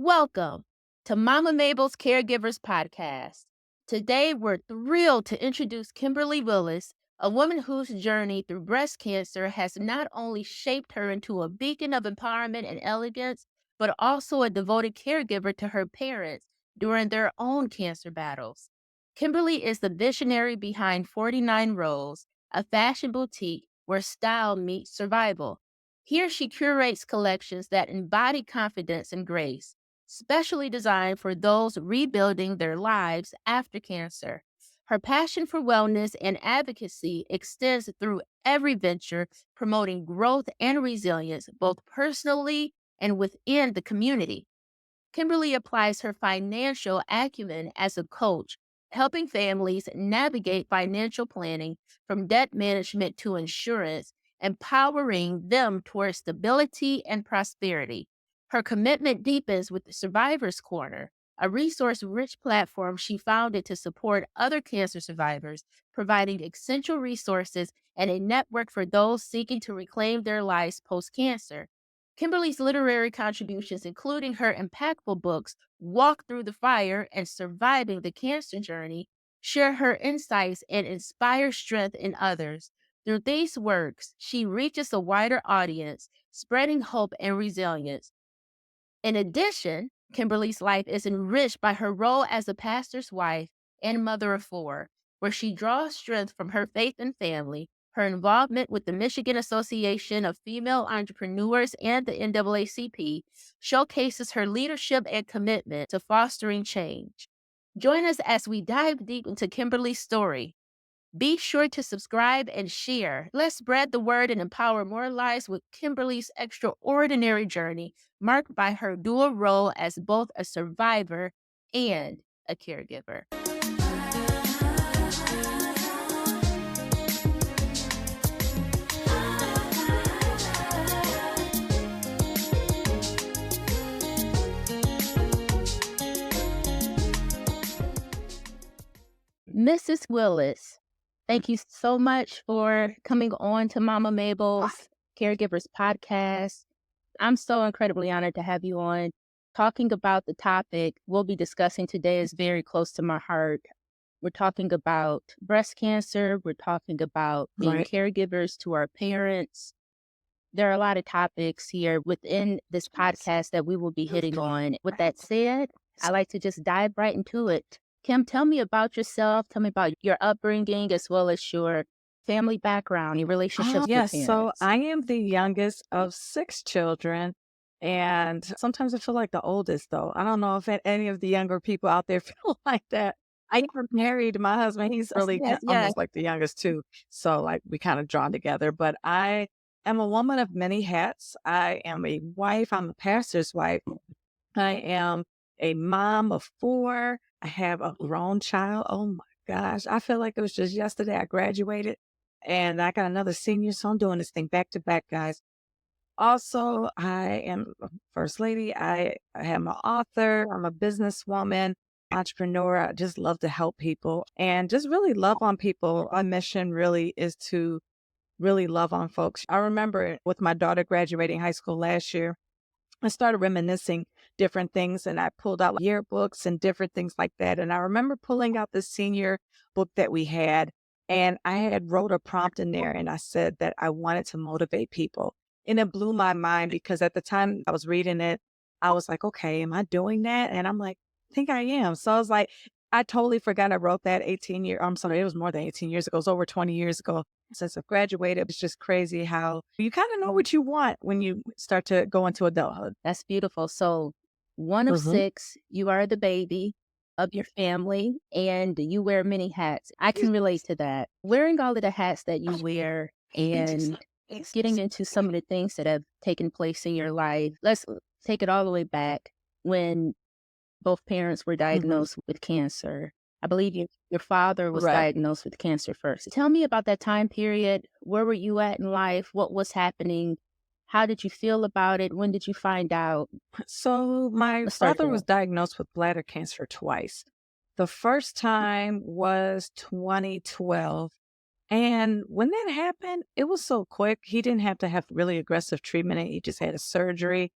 Welcome to Mama Mabel's Caregivers podcast. Today, we're thrilled to introduce Kimberly Willis, a woman whose journey through breast cancer has not only shaped her into a beacon of empowerment and elegance, but also a devoted caregiver to her parents during their own cancer battles. Kimberly is the visionary behind 49 Rows, a fashion boutique where style meets survival. Here, she curates collections that embody confidence and grace, specially designed for those rebuilding their lives after cancer. Her passion for wellness and advocacy extends through every venture, promoting growth and resilience both personally and within the community. Kimberly applies her financial acumen as a coach, helping families navigate financial planning from debt management to insurance, empowering them towards stability and prosperity. Her commitment deepens with the Survivors Corner, a resource rich platform she founded to support other cancer survivors, providing essential resources and a network for those seeking to reclaim their lives post cancer. Kimberly's literary contributions, including her impactful books, Walk Through the Fire and Surviving the Cancer Journey, share her insights and inspire strength in others. Through these works, she reaches a wider audience, spreading hope and resilience. In addition, Kimberly's life is enriched by her role as a pastor's wife and mother of four, where she draws strength from her faith and family. Her involvement with the Michigan Association of Female Entrepreneurs and the NAACP showcases her leadership and commitment to fostering change. Join us as we dive deep into Kimberly's story. Be sure to subscribe and share. Let's spread the word and empower more lives with Kimberly's extraordinary journey, marked by her dual role as both a survivor and a caregiver. Mrs. Willis, thank you so much for coming on to Mama Mabel's Caregivers podcast. I'm so incredibly honored to have you on. Talking about the topic we'll be discussing today is very close to my heart. We're talking about breast cancer. We're talking about being Right. caregivers to our parents. There are a lot of topics here within this podcast that we will be hitting on. With that said, I like to just dive right into it. Kim, tell me about yourself. Tell me about your upbringing as well as your family background, your relationships with Yes. So parents. I am the youngest of six children. And sometimes I feel like the oldest, though. I don't know if any of the younger people out there feel like that. I never married my husband. He's really Yes, yes. almost like the youngest, too. So, like, we kind of drawn together. But I am a woman of many hats. I am a wife. I'm a pastor's wife. I am a mom of four. I have a grown child. Oh my gosh. I feel like it was just yesterday I graduated and I got another senior. So I'm doing this thing back to back, guys. Also, I am a first lady. I am an author. I'm a businesswoman, entrepreneur. I just love to help people and just really love on people. Our mission really is to really love on folks. I remember with my daughter graduating high school last year, I started reminiscing different things and I pulled out like, yearbooks and different things like that. And I remember pulling out the senior book that we had and I had wrote a prompt in there and I said that I wanted to motivate people. And it blew my mind because at the time I was reading it, I was like, okay, am I doing that? And I'm like, I think I am. So I was like, I totally forgot I wrote that I'm sorry, it was more than 18 years ago. It was over 20 years ago since I've graduated. It's just crazy how you kind of know what you want when you start to go into adulthood. That's beautiful. So, one of Mhm. six, you are the baby of your family and you wear many hats. I can relate to that. Wearing all of the hats that you wear and getting into some of the things that have taken place in your life. Let's take it all the way back when both parents were Mhm. diagnosed with cancer. I believe your father was Right. diagnosed with cancer first. Tell me about that time period. Where were you at in life? What was happening? How did you feel about it? When did you find out? So my Let's start father there. was diagnosed with bladder cancer twice. The first time was 2012. And when that happened, it was so quick. He didn't have to have really aggressive treatment. He just had a surgery.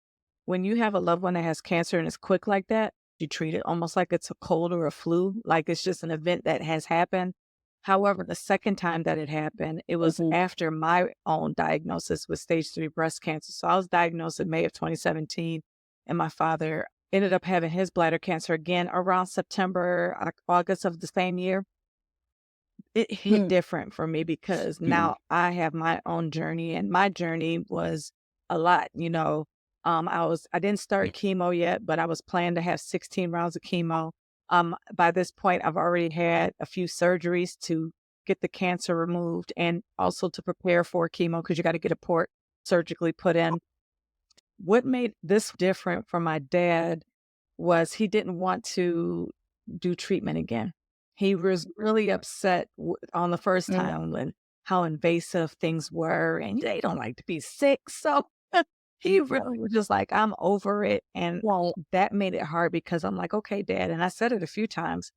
when you have a loved one that has cancer and it's quick like that, you treat it almost like it's a cold or a flu, like it's just an event that has happened. However, the second time that it happened, it was Mhm. after my own diagnosis with stage 3 breast cancer. So I was diagnosed in May of 2017, and my father ended up having his bladder cancer again around September, August of the same year. It hit Mm. different for me because now I have my own journey, and my journey was a lot, you know. I didn't start chemo yet, but I was planning to have 16 rounds of chemo. By this point, I've already had a few surgeries to get the cancer removed and also to prepare for chemo because you got to get a port surgically put in. What made this different from my dad was he didn't want to do treatment again. He was really upset on the first Mm. time when how invasive things were, and they don't like to be sick. So he really was just like, I'm over it. And Right. that made it hard because I'm like, okay, dad. And I said it a few times.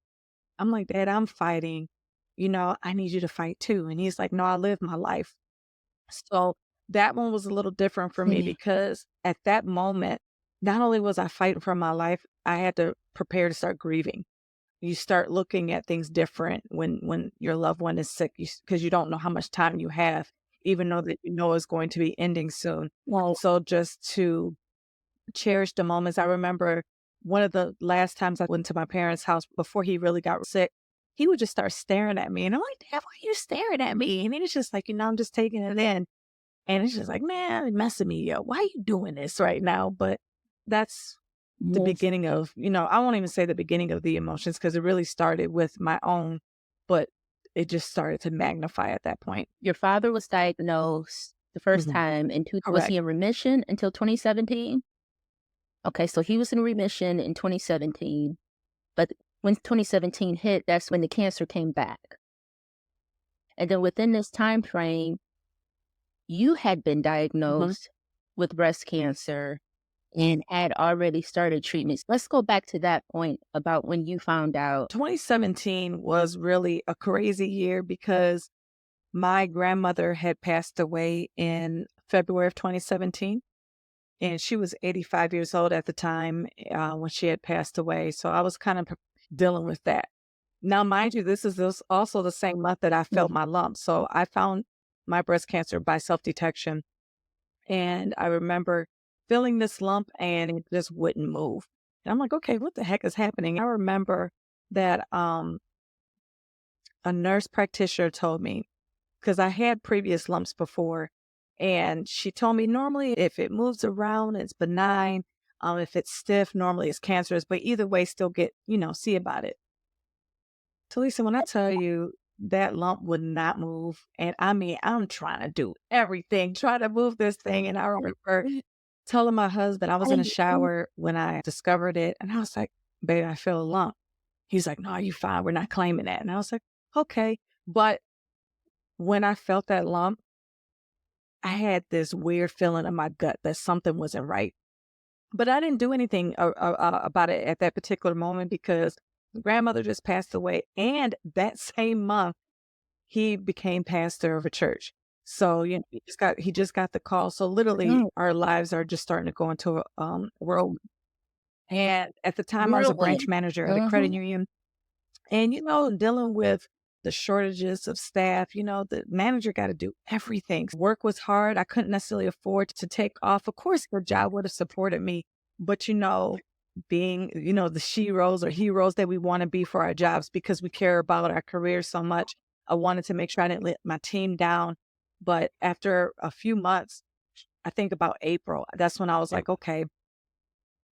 I'm like, Dad, I'm fighting. You know, I need you to fight too. And he's like, no, I live my life. So that one was a little different for me Yeah. because at that moment, not only was I fighting for my life, I had to prepare to start grieving. You start looking at things different when your loved one is sick because you don't know how much time you have, even though that you know it's going to be ending soon. Right. So just to cherish the moments, I remember one of the last times I went to my parents' house before he really got sick. He would just start staring at me, and I'm like, Dad, why are you staring at me? And it's just like, I'm just taking it in. And it's just like, "Man, you're messing me up. Why are you doing this right now?" But that's the Yes. beginning of, I won't even say the beginning of the emotions because it really started with my own, but it just started to magnify at that point. Your father was diagnosed the first Mhm. time in two was Correct. he in remission until 2017? Okay, so he was in remission in 2017, but when 2017 hit, that's when the cancer came back. And then within this time frame, you had been Mhm. diagnosed with breast cancer and had already started treatments. Let's go back to that point about when you found out. 2017 was really a crazy year because my grandmother had passed away in February of 2017, and she was 85 years old at the time, when she had passed away. So I was kind of dealing with that. Now, mind you, this also the same month that I felt Mhm. my lump. So I found my breast cancer by self-detection, and I remember feeling this lump and it just wouldn't move. And I'm like, okay, what the heck is happening? I remember that a nurse practitioner told me because I had previous lumps before, and she told me normally if it moves around, it's benign. If it's stiff, normally it's cancerous, but either way, still get, see about it. Talisa, when I tell you that lump would not move, and I mean, I'm trying to do everything, trying to move this thing. And I remember telling my husband, I was in a shower when I discovered it, and I was like, babe, I feel a lump. He's like, no, you fine. We're not claiming that. And I was like, okay. But when I felt that lump, I had this weird feeling in my gut that something wasn't right. But I didn't do anything about it at that particular moment because grandmother just passed away. And that same month, he became pastor of a church. So, he just got the call. So literally Mm. our lives are just starting to go into a whirlwind. And at the time I was a branch Whirlwind. manager at a credit Mhm. union. And, dealing with the shortages of staff, the manager got to do everything. Work was hard. I couldn't necessarily afford to take off. Of course, the job would have supported me, but, being, the sheroes or heroes that we want to be for our jobs because we care about our careers so much, I wanted to make sure I didn't let my team down. But after a few months, I think about April, that's when I was like, okay,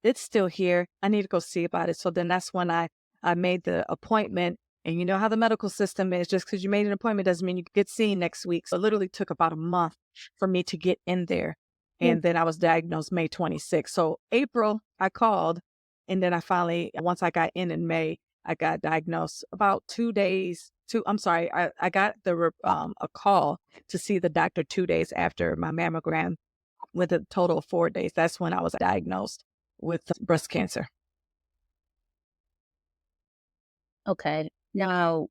it's still here. I need to go see about it. So then that's when I made the appointment. And you know how the medical system is, just because you made an appointment doesn't mean you get seen next week. So it literally took about a month for me to get in there. And then I was diagnosed May 26th. So April, I called. And then I finally, once I got in May, I got diagnosed about 2 days. I'm sorry, I got a call to see the doctor 2 days after my mammogram with a total of 4 days. That's when I was diagnosed with breast cancer. Okay. Now,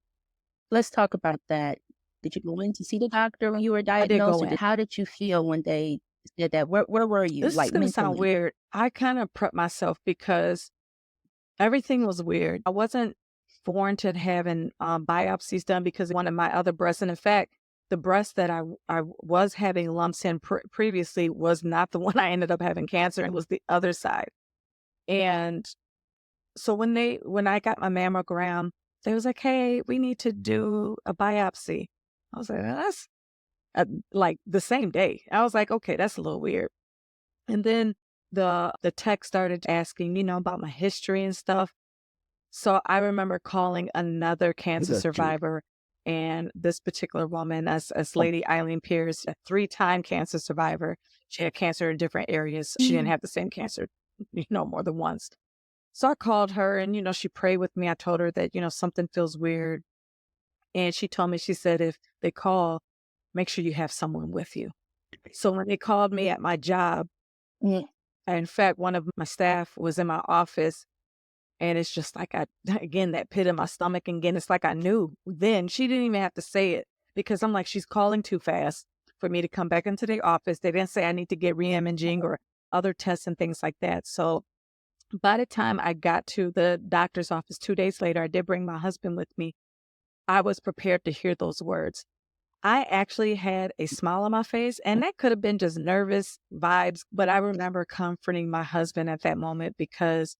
let's talk about that. Did you go in to see the doctor when you were I did diagnosed, go or in. how did you feel when they said that? Where were you, This is like, going to sound mentally? weird. I kind of prepped myself because everything was weird. I wasn't warranted having biopsies done because one of my other breasts, and in fact, the breast that I was having lumps in previously was not the one I ended up having cancer. It was the other side. And so when I got my mammogram, they was like, "Hey, we need to do a biopsy." I was like, "That's like the same day." I was like, "Okay, that's a little weird." And then the tech started asking, about my history and stuff. So I remember calling another cancer survivor, and this particular woman, as Lady Eileen Pierce, a three-time cancer survivor. She had cancer in different areas. She didn't Mm. have the same cancer, more than once. So I called her and, she prayed with me. I told her that, something feels weird. And she told me, she said, if they call, make sure you have someone with you. So when they called me at my job, Mm. in fact, one of my staff was in my office. And it's just like again, that pit in my stomach. And again, it's like I knew then. She didn't even have to say it because I'm like, she's calling too fast for me to come back into the office. They didn't say I need to get re-imaging or other tests and things like that. So by the time I got to the doctor's office 2 days later, I did bring my husband with me. I was prepared to hear those words. I actually had a smile on my face, and that could have been just nervous vibes. But I remember comforting my husband at that moment because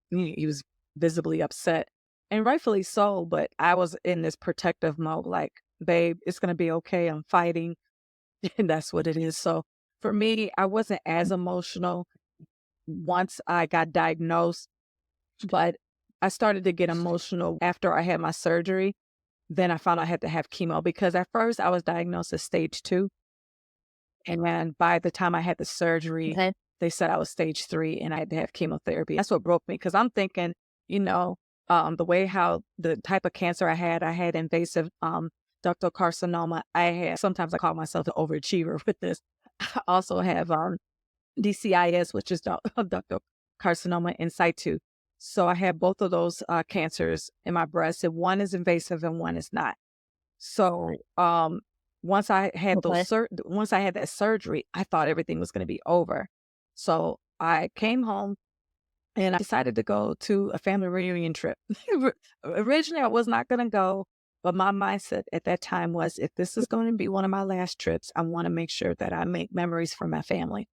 he was visibly upset, and rightfully so, but I was in this protective mode, like, "Babe, it's gonna be okay, I'm fighting," and that's what it is. So, for me, I wasn't as emotional once I got diagnosed, but I started to get emotional after I had my surgery. Then I found I had to have chemo because at first I was diagnosed as stage 2, and then by the time I had the surgery, Okay. they said I was stage 3 and I had to have chemotherapy. That's what broke me because I'm thinking, the way how the type of cancer I had invasive ductal carcinoma. Sometimes I call myself an overachiever with this. I also have DCIS, which is ductal carcinoma in situ. So I have both of those cancers in my breast, and one is invasive and one is not. So, Okay. once I had that surgery, I thought everything was gonna be over. So, I came home and I decided to go to a family reunion trip. Originally, I was not gonna go, but my mindset at that time was, if this is gonna be one of my last trips, I wanna make sure that I make memories for my family.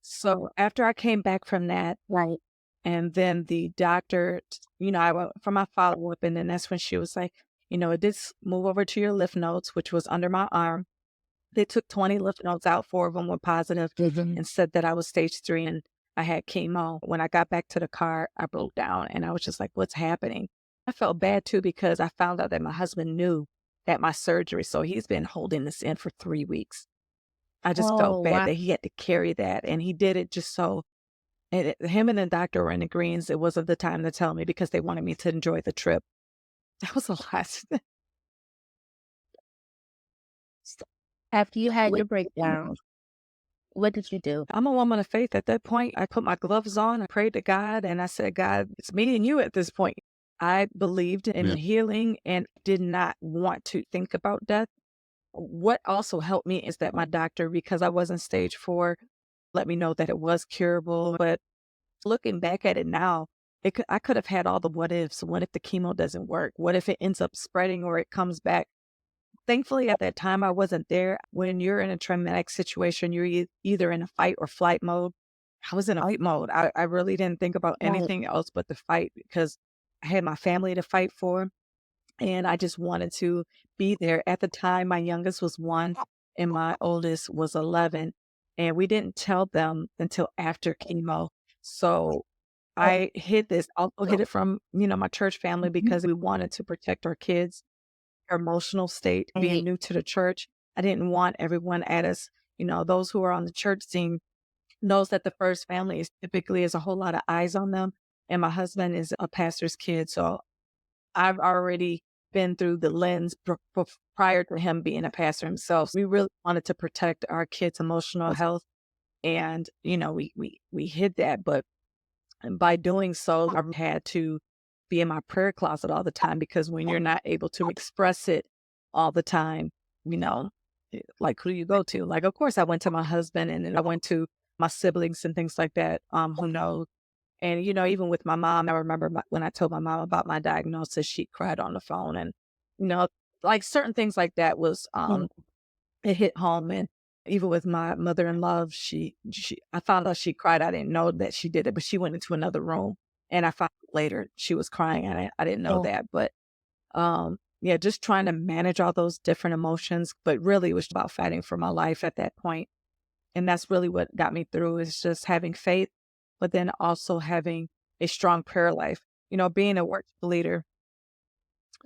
So, after I came back from that, Right. and then the doctor, I went for my follow-up, and then that's when she was like, "It did move over to your lymph nodes," which was under my arm. They took 20 lymph nodes out, 4 of them were positive, and said that I was stage 3 and I had chemo. When I got back to the car, I broke down and I was just like, "What's happening?" I felt bad too because I found out that my husband knew that my surgery, so he's been holding this in for 3 weeks. I just felt Oh, bad wow. that he had to carry that, and he did it just so, him and the doctor were in agreement it wasn't the time to tell me because they wanted me to enjoy the trip. That was a lot. After you had your breakdown, what did you do? I'm a woman of faith. At that point, I put my gloves on, I prayed to God, and I said, "God, it's me and you at this point." I believed in healing and did not want to think about death. What also helped me is that my doctor, because I was in stage 4, let me know that it was curable. But looking back at it now, I could have had all the what ifs. What if the chemo doesn't work? What if it ends up spreading or it comes back? Thankfully, at that time, I wasn't there. When you're in a traumatic situation, you're either in a fight or flight mode. I was in a fight mode. I really didn't think about Right. anything else but the fight because I had my family to fight for. And I just wanted to be there. At the time, my youngest was 1 and my oldest was 11. And we didn't tell them until after chemo. So I also hid it from, my church family because we wanted to protect our kids, our emotional state, being Right. new to the church. I didn't want everyone at us, those who are on the church team knows that the first family is typically is a whole lot of eyes on them. And my husband is a pastor's kid. So I've already been through the lens prior to him being a pastor himself. We really wanted to protect our kids' emotional health. And, we hid that. But by doing so, I've had to be in my prayer closet all the time because when you're not able to express it all the time, you know, Like, who do you go to? Like, of course, I went to my husband, and then I went to my siblings and things like that, who know. And, even with my mom, I remember when I told my mom about my diagnosis, she cried on the phone. And, you know, like certain things like that was, Mm. it hit home. And even with my mother-in-law, I found out she cried. I didn't know that she did it, but she went into another room, and I found out later she was crying, and I didn't know Oh, that. But, yeah, just trying to manage all those different emotions, but really it was about fighting for my life at that point. And that's really what got me through, is just having faith, but then also having a strong prayer life. Being a worship leader,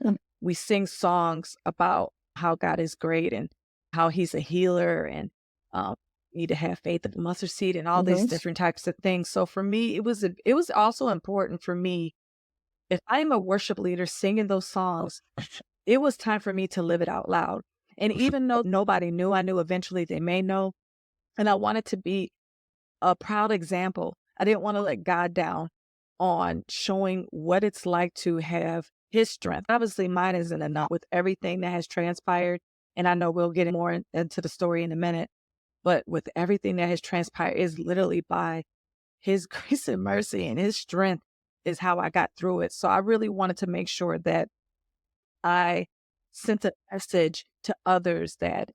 mm, we sing songs about how God is great and how he's a healer, and um, need to have faith of the mustard seed and all these mhm. different types of things. So for me, it was also important for me, if I'm a worship leader singing those songs, it was time for me to live it out loud. And even though nobody knew, I knew eventually they may know. And I wanted to be a proud example. I didn't want to let God down on showing what it's like to have his strength. Obviously, mine isn't enough with everything that has transpired. And I know we'll get more into the story in a minute, but with everything that has transpired is literally by his grace and mercy, and his strength is how I got through it. So I really wanted to make sure that I sent a message to others that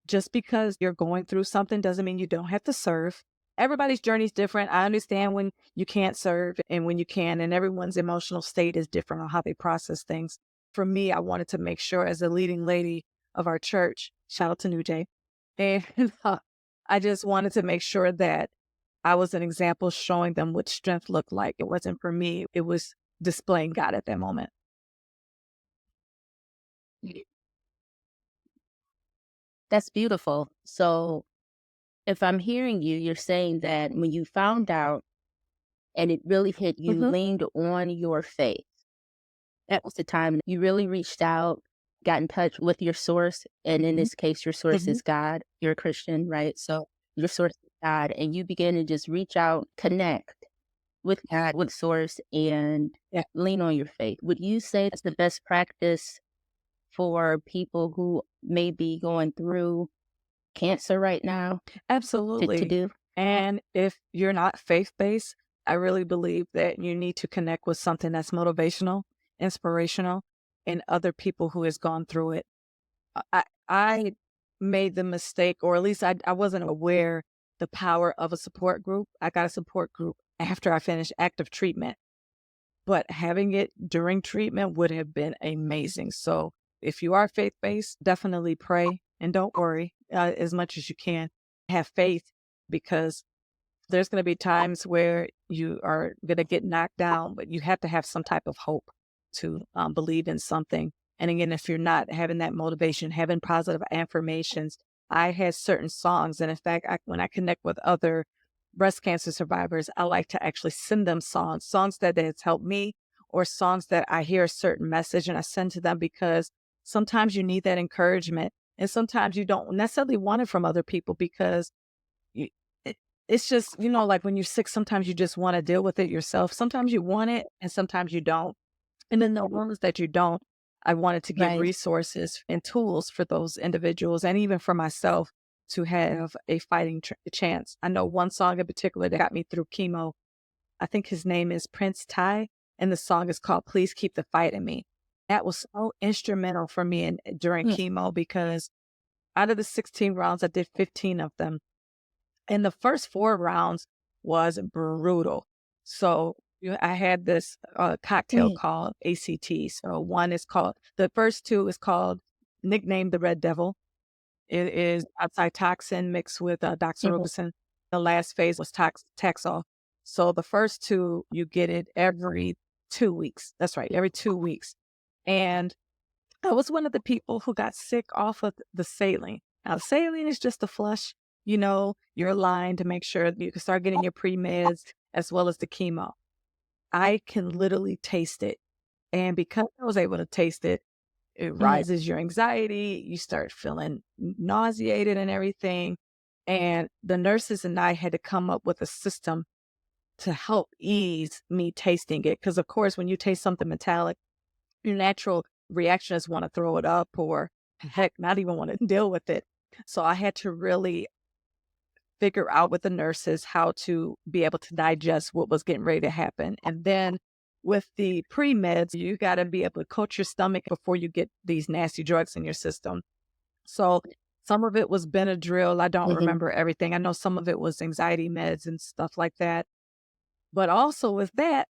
just because you're going through something doesn't mean you don't have to serve. Everybody's journey is different. I understand when you can't serve and when you can, and everyone's emotional state is different on how they process things. For me, I wanted to make sure, as a leading lady of our church, shout out to New Day, and I just wanted to make sure that I was an example showing them what strength looked like. It wasn't for me, it was displaying God at that moment. That's beautiful. So, if I'm hearing you, you're saying that when you found out and it really hit, you Hmm. leaned on your faith. That was the time you really reached out, got in touch with your source. And in Hmm. this case, your source Hmm. is God. You're a Christian, right? So your source is God. And you begin to just reach out, connect with God, with source, and Yeah, lean on your faith. Would you say that's the best practice for people who may be going through cancer right now to absolutely. do? And if you're not faith based, I really believe that you need to connect with something that's motivational, inspirational, and other people who has gone through it. I made the mistake, or at least I wasn't aware the power of a support group. I got a support group after I finished active treatment, but having it during treatment would have been amazing. So if you are faith based, definitely pray and don't worry, as much as you can. Have faith, because there's going to be times where you are going to get knocked down, but you have to have some type of hope to believe in something. And again, if you're not having that motivation, having positive affirmations, I had certain songs. And in fact, when I connect with other breast cancer survivors, I like to actually send them songs that has helped me, or songs that I hear a certain message and I send to them, because sometimes you need that encouragement. And sometimes you don't necessarily want it from other people, because you, it, it's just, like when you're sick, sometimes you just want to deal with it yourself. Sometimes you want it and sometimes you don't. And then the ones that you don't, I wanted to give Right. resources and tools for those individuals, and even for myself, to have a fighting chance. I know one song in particular that got me through chemo. I think his name is Prince Ty, and the song is called Please Keep the Fight in Me. That was so instrumental for me during Mm, chemo, because out of the 16 rounds, I did 15 of them. And the first 4 rounds was brutal. So, I had this, cocktail mm, called ACT. So one is called the first 2 is called nicknamed the Red Devil. It is a Cytoxin mixed with, mhm. doxorubicin. The last phase was Taxol. So the first 2, you get it every 2 weeks. That's right, every 2 weeks. And I was one of the people who got sick off of the saline. Now, saline is just a flush, your line to make sure that you can start getting your pre-meds as well as the chemo. I can literally taste it. And because I was able to taste it, it Mm, rises your anxiety. You start feeling nauseated and everything. And the nurses and I had to come up with a system to help ease me tasting it. Because, of course, when you taste something metallic, your natural reaction is want to throw it up, or heck, not even want to deal with it. So I had to really figure out with the nurses how to be able to digest what was getting ready to happen. And then with the pre-meds, you got to be able to coat your stomach before you get these nasty drugs in your system. So some of it was Benadryl. I don't Mhm. remember everything. I know some of it was anxiety meds and stuff like that. But also with that,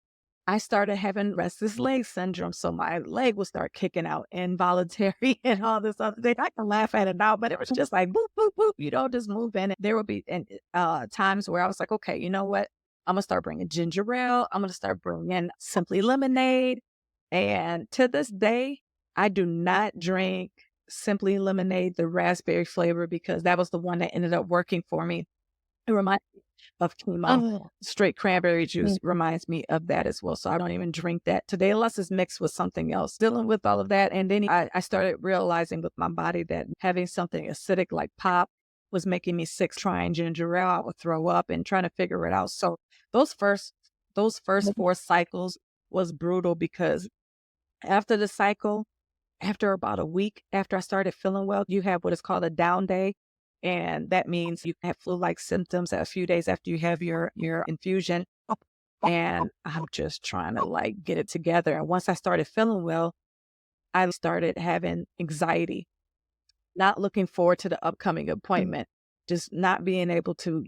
I started having restless leg syndrome. So my leg would start kicking out involuntary and all this other thing. I can laugh at it now, but it was just like boop, boop, boop, just moving. There would be times where I was like, okay, you know what? I'm going to start bringing ginger ale. I'm going to start bringing simply lemonade. And to this day, I do not drink simply lemonade, the raspberry flavor, because that was the one that ended up working for me. It reminds me of chemo. Oh. Straight cranberry juice Mm. reminds me of that as well, so I don't even drink that today unless it's mixed with something else. Dealing with all of that, and then I started realizing with my body that having something acidic like pop was making me sick. Trying ginger ale, I would throw up and trying to figure it out. So those first those first 4 cycles was brutal because after the cycle, after about a week after I started feeling well, you have what is called a down day. And that means you have flu-like symptoms a few days after you have your infusion. And I'm just trying to like get it together. And once I started feeling well, I started having anxiety, not looking forward to the upcoming Mm. appointment, just not being able to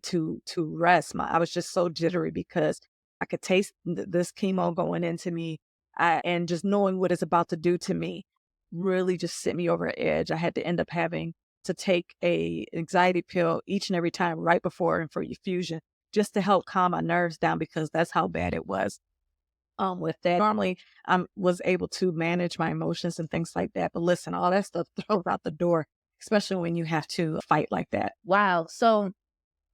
rest. I was just so jittery because I could taste this chemo going into me, and just knowing what it's about to do to me really just sent me over an edge. I had to end up having to take a anxiety pill each and every time right before and for infusion just to help calm my nerves down because that's how bad it was. With that, normally I was able to manage my emotions and things like that. But listen, all that stuff throws out the door, especially when you have to fight like that. Wow. So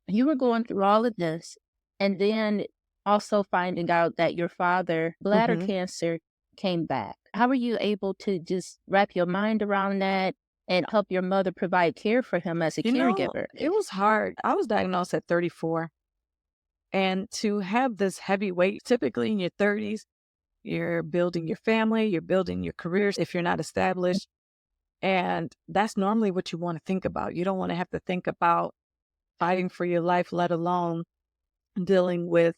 you were going through all of this and then also finding out that your father, bladder Hmm. cancer, came back. How were you able to just wrap your mind around that and help your mother provide care for him as a caregiver? It was hard. I was diagnosed at 34, and to have this heavy weight, typically in your 30s, you're building your family, you're building your careers if you're not established. And that's normally what you want to think about. You don't want to have to think about fighting for your life, let alone dealing with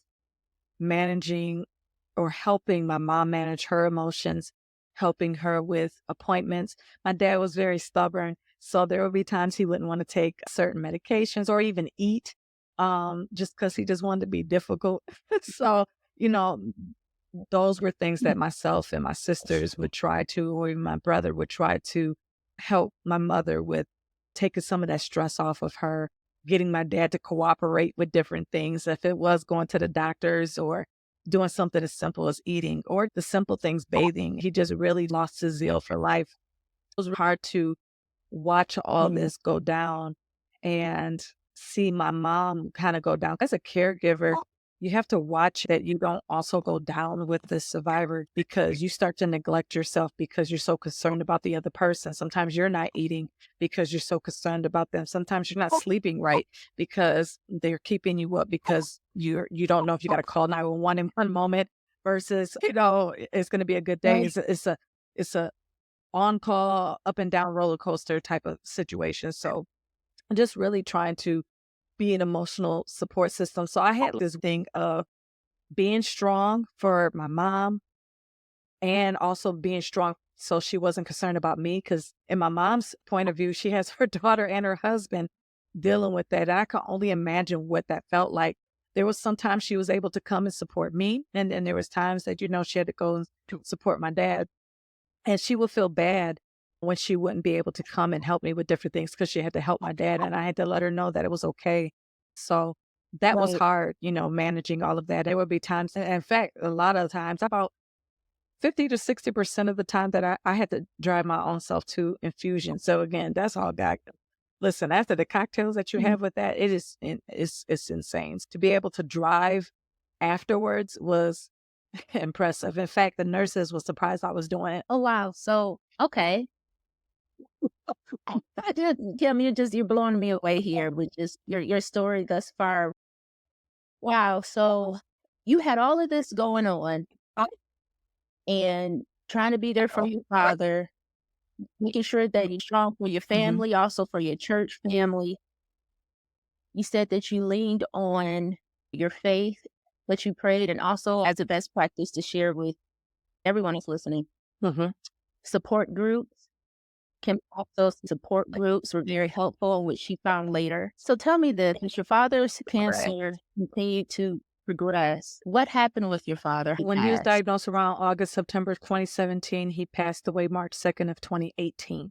managing or helping my mom manage her emotions, helping her with appointments. My dad was very stubborn, so there would be times he wouldn't want to take certain medications or even eat, just because he just wanted to be difficult. So, you know, those were things that myself and my sisters would try to, or even my brother would try to help my mother with, taking some of that stress off of her, getting my dad to cooperate with different things. If it was going to the doctors or doing something as simple as eating or the simple things, bathing, he just really lost his zeal for life. It was hard to watch all Mm. this go down and see my mom kind of go down. As a caregiver, you have to watch that you don't also go down with the survivor because you start to neglect yourself because you're so concerned about the other person. Sometimes you're not eating because you're so concerned about them. Sometimes you're not sleeping right because they're keeping you up because you don't know if you got to call 911 in one moment versus, it's going to be a good day. Right. It's a on call, up and down roller coaster type of situation. So just really trying to be an emotional support system. So I had this thing of being strong for my mom and also being strong so she wasn't concerned about me. Because in my mom's point of view, she has her daughter and her husband dealing with that. And I can only imagine what that felt like. There was sometimes she was able to come and support me. And then there was times that, she had to go and to support my dad. And she would feel bad when she wouldn't be able to come and help me with different things because she had to help my dad, and I had to let her know that it was okay. So that was Right. hard, managing all of that. There would be times, in fact, a lot of times, about 50 to 60% of the time that I had to drive my own self to infusion. So again, that's all God. Listen, after the cocktails that you Mhm. have with that, it's insane. To be able to drive afterwards was impressive. In fact, the nurses were surprised I was doing it. Oh, wow. So, okay. I just, Kim, you're blowing me away here with just your story thus far. Wow. So you had all of this going on and trying to be there for your father. making sure that you're strong for your Mhm. family, also for your church family. You said that you leaned on your faith, but you prayed, and also as a best practice to share with everyone who's listening, Mhm. support groups. Kim also support groups were very helpful, which she found later. So tell me this, as your father's Right. cancer continued to progress, what happened with your father who When he was passed? diagnosed around August, September 2017, he passed away March 2nd of 2018.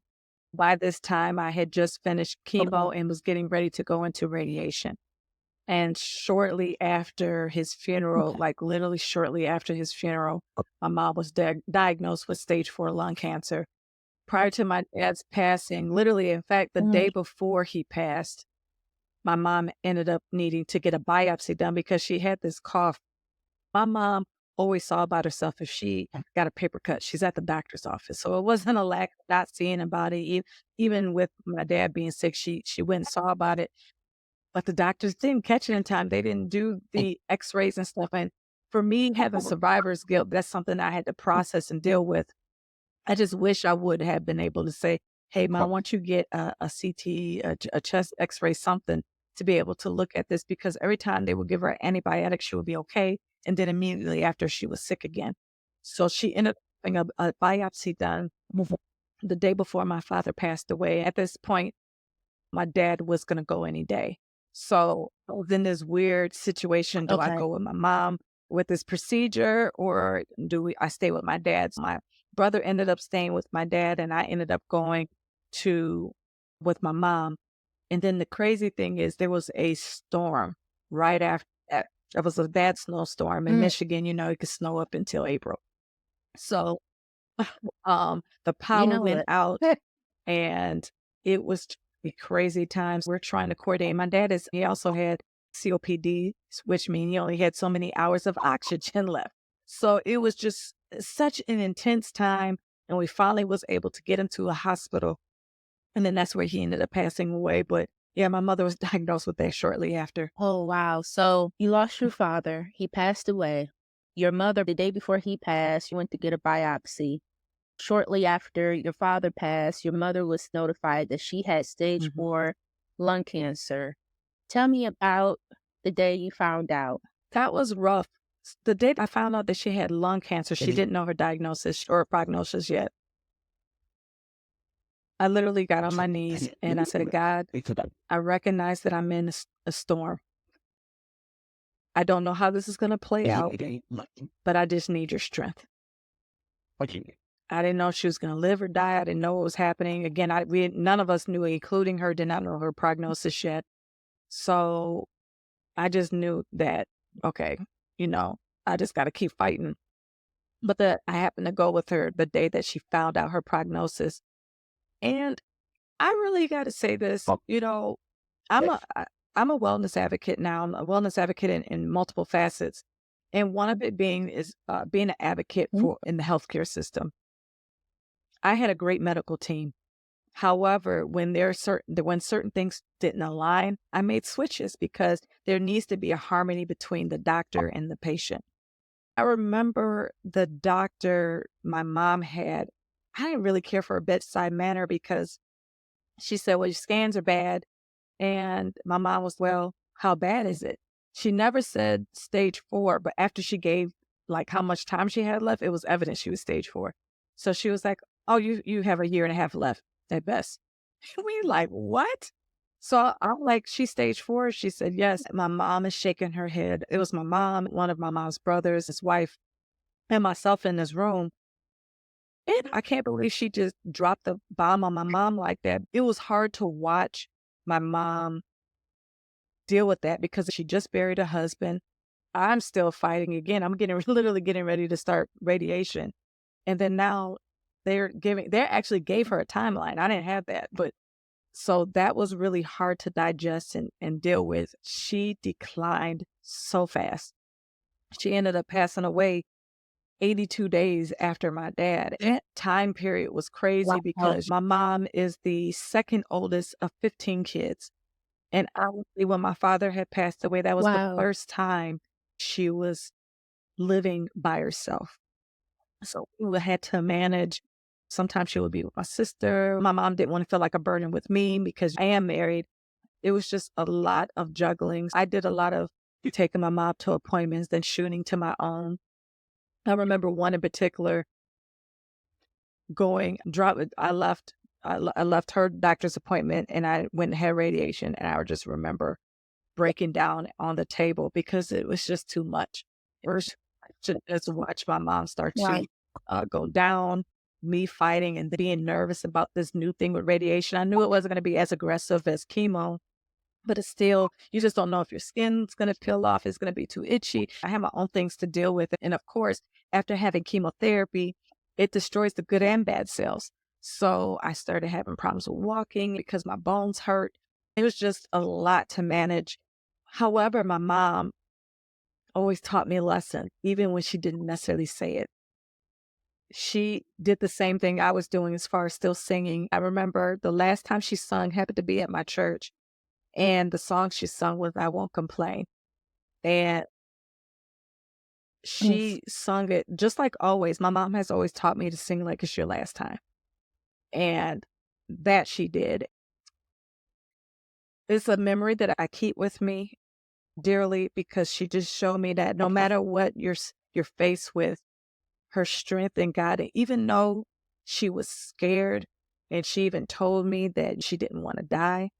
By this time, I had just finished Okay. chemo and was getting ready to go into radiation. And shortly after his funeral, Okay. like literally shortly after his funeral, my mom was diagnosed with stage 4 lung cancer. Prior to my dad's passing, literally, in fact, the Mm, day before he passed, my mom ended up needing to get a biopsy done because she had this cough. My mom always saw about herself if she got a paper cut. She's at the doctor's office. So it wasn't a lack of not seeing about it. Even with my dad being sick, she went and saw about it. But the doctors didn't catch it in time. They didn't do the x-rays and stuff. And for me, having survivor's guilt, that's something I had to process and deal with. I just wish I would have been able to say, "Hey, mom, why don't you get a CT, a chest X-ray, something to be able to look at this?" Because every time they would give her antibiotics, she would be okay, and then immediately after, she was sick again. So she ended up having a biopsy done the day before my father passed away. At this point, my dad was gonna go any day. So I was in this weird situation. Do I okay. go with my mom with this procedure or I stay with my dad? So my brother ended up staying with my dad and I ended up going to with my mom. And then the crazy thing is there was a storm right after that. It was a bad snowstorm in Mm, Michigan. It could snow up until April. So the you power know went what? out and it was crazy times. We're trying to coordinate. My dad he also had COPD, which means he only had so many hours of oxygen left. So it was just such an intense time. And we finally was able to get him to a hospital. And then that's where he ended up passing away. But yeah, my mother was diagnosed with that shortly after. Oh, wow. So you lost your father. He passed away. Your mother, the day before he passed, you went to get a biopsy. Shortly after your father passed, your mother was notified that she had stage Mhm. 4 lung cancer. Tell me about the day you found out. That was rough. The day I found out that she had lung cancer, she didn't know her diagnosis or prognosis yet. I literally got on my knees and I said, God, I recognize that I'm in a storm. I don't know how this is going to play out, but I just need your strength. I didn't know if she was going to live or die. I didn't know what was happening. Again, none of us knew, including her, did not know her prognosis yet. So I just knew that, okay, you know, I just got to keep fighting. But I happened to go with her the day that she found out her prognosis. And I really got to say this, I'm I'm a wellness advocate now. I'm a wellness advocate in multiple facets, and one of it being an advocate Mm, for in the healthcare system. I had a great medical team. However, when certain things didn't align, I made switches because there needs to be a harmony between the doctor and the patient. I remember the doctor my mom had. I didn't really care for her bedside manner because she said, "Well, your scans are bad." And my mom was, "Well, how bad is it?" She never said stage 4, but after she gave, like, how much time she had left, it was evident she was stage 4. So she was like, "Oh, you have a year and a half left at best." We like, "What?" So I'm like, "She's stage 4?" She said, "Yes." My mom is shaking her head. It was my mom, one of my mom's brothers, his wife, and myself in this room. And I can't believe she just dropped the bomb on my mom like that. It was hard to watch my mom deal with that because she just buried a husband. I'm still fighting again. I'm getting literally getting ready to start radiation. And then now they actually gave her a timeline. I didn't have that. But so that was really hard to digest and deal with. She declined so fast. She ended up passing away 82 days after my dad. That time period was crazy wow. because my mom is the second oldest of 15 kids. And honestly, when my father had passed away, that was the Wow. first time she was living by herself. So we had to manage Sometimes she would be with my sister. My mom didn't want to feel like a burden with me because I am married. It was just a lot of juggling. I did a lot of taking my mom to appointments, then shooting to my own. I remember one in particular I left her doctor's appointment and I went and had radiation, and I would just remember breaking down on the table because it was just too much. First, to just watch my mom start to Right. go down, me fighting and being nervous about this new thing with radiation. I knew it wasn't going to be as aggressive as chemo, but it's still, you just don't know if your skin's going to peel off, it's going to be too itchy. I have my own things to deal with. And of course, after having chemotherapy, it destroys the good and bad cells. So I started having problems with walking because my bones hurt. It was just a lot to manage. However, my mom always taught me a lesson, even when she didn't necessarily say it. She did the same thing I was doing as far as still singing. I remember the last time she sung happened to be at my church, and the song she sung was I Won't Complain. And Yes. she sung it just like always. My mom has always taught me to sing like it's your last time. And that she did. It's a memory that I keep with me dearly because she just showed me that no matter what you're faced with, her strength in God, and even though she was scared and she even told me that she didn't want to die.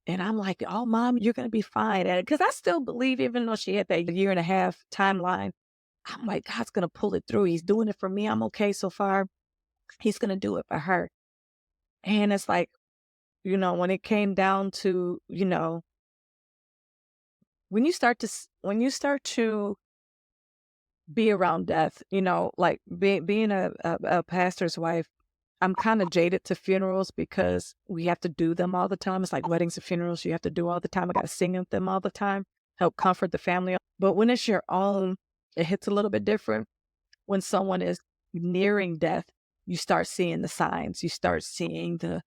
And I'm like, oh, mom, you're going to be fine. And because I still believe, even though she had that year and a half timeline, I'm like, God's going to pull it through. He's doing it for me. I'm okay so far. He's going to do it for her. And it's like, when it came down to, when you start to be around death, like being a pastor's wife, I'm kind of jaded to funerals because we have to do them all the time. It's like weddings and funerals you have to do all the time. I got to sing at them all the time, help comfort the family. But when it's your own, it hits a little bit different. When someone is nearing death, you start seeing the signs. You start seeing the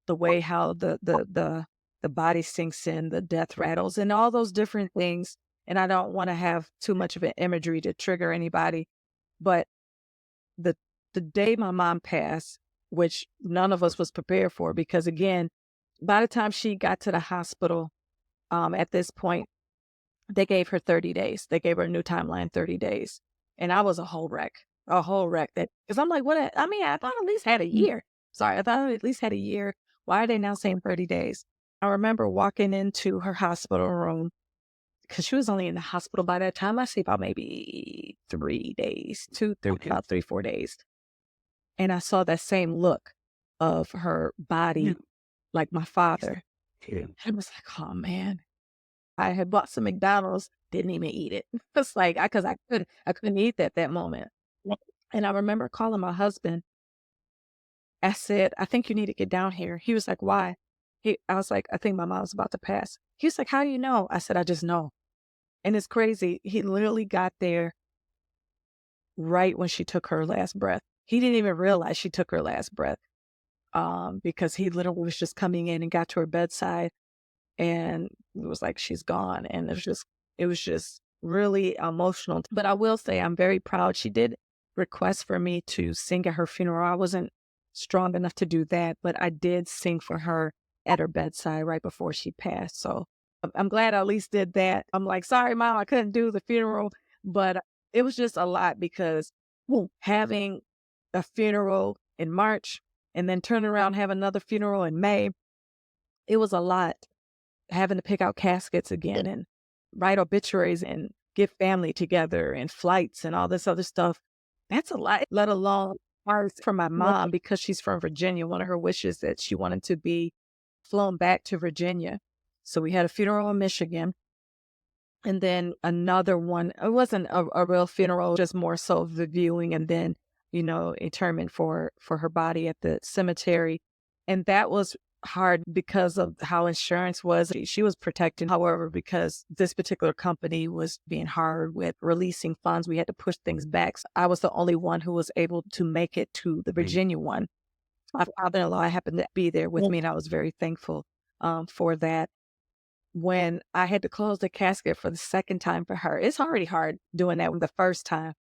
way how the body sinks in, the death rattles, and all those different things. And I don't want to have too much of an imagery to trigger anybody, but the the day my mom passed, which none of us was prepared for, because again, by the time she got to the hospital, at this point, they gave her 30 days. They gave her a new timeline, 30 days. And I was a whole wreck that, because I'm like, I mean, I thought I at least had a Mm. year. Sorry, I thought I at least had a year. Why are they now saying 30 days? I remember walking into her hospital room because she was only in the hospital by that time. I say about maybe 3 days, about 3, 4 days. And I saw that same look of her body, like my father. I was like, oh man, I had bought some McDonald's, didn't even eat it. It's like, cause I couldn't eat that moment. And I remember calling my husband. I said, I think you need to get down here. He was like, why? I was like, I think my mom's about to pass. He was like, how do you know? I said, I just know. And it's crazy. He literally got there right when she took her last breath. He didn't even realize she took her last breath, because he literally was just coming in and got to her bedside, and it was like, she's gone. And it was just really emotional. But I will say I'm very proud. She did request for me to sing at her funeral. I wasn't strong enough to do that, but I did sing for her at her bedside right before she passed. So I'm glad I at least did that. I'm like, sorry, mom, I couldn't do the funeral, but it was just a lot because having a funeral in March and then turn around and have another funeral in May, it was a lot, having to pick out caskets again and write obituaries and get family together and flights and all this other stuff. That's a lot, let alone ours for my mom, because she's from Virginia. One of her wishes that she wanted to be flown back to Virginia. So we had a funeral in Michigan. And then another one, it wasn't a real funeral, just more so the viewing, and then, interment for her body at the cemetery. And that was hard because of how insurance was. She was protected. However, because this particular company was being hard with releasing funds, we had to push things back. So I was the only one who was able to make it to the Virginia one. My father-in-law happened to be there with me, and I was very thankful for that. When I had to close the casket for the second time for her, it's already hard doing that the first time.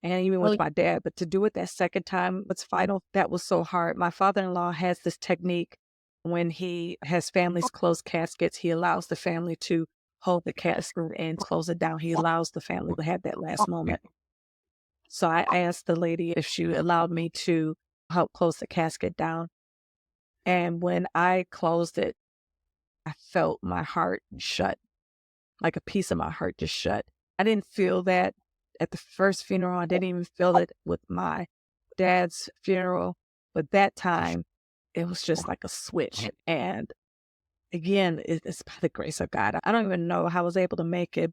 and even Oh, with my dad. But to do it that second time, what's final, that was so hard. My father-in-law has this technique when he has families close caskets, he allows the family to hold the casket and close it down. He allows the family to have that last moment. So I asked the lady if she allowed me to help close the casket down. And when I closed it, I felt my heart shut, like a piece of my heart just shut. I didn't feel that at the first funeral. I didn't even feel it with my dad's funeral. But that time, it was just like a switch. And again, it's by the grace of God. I don't even know how I was able to make it.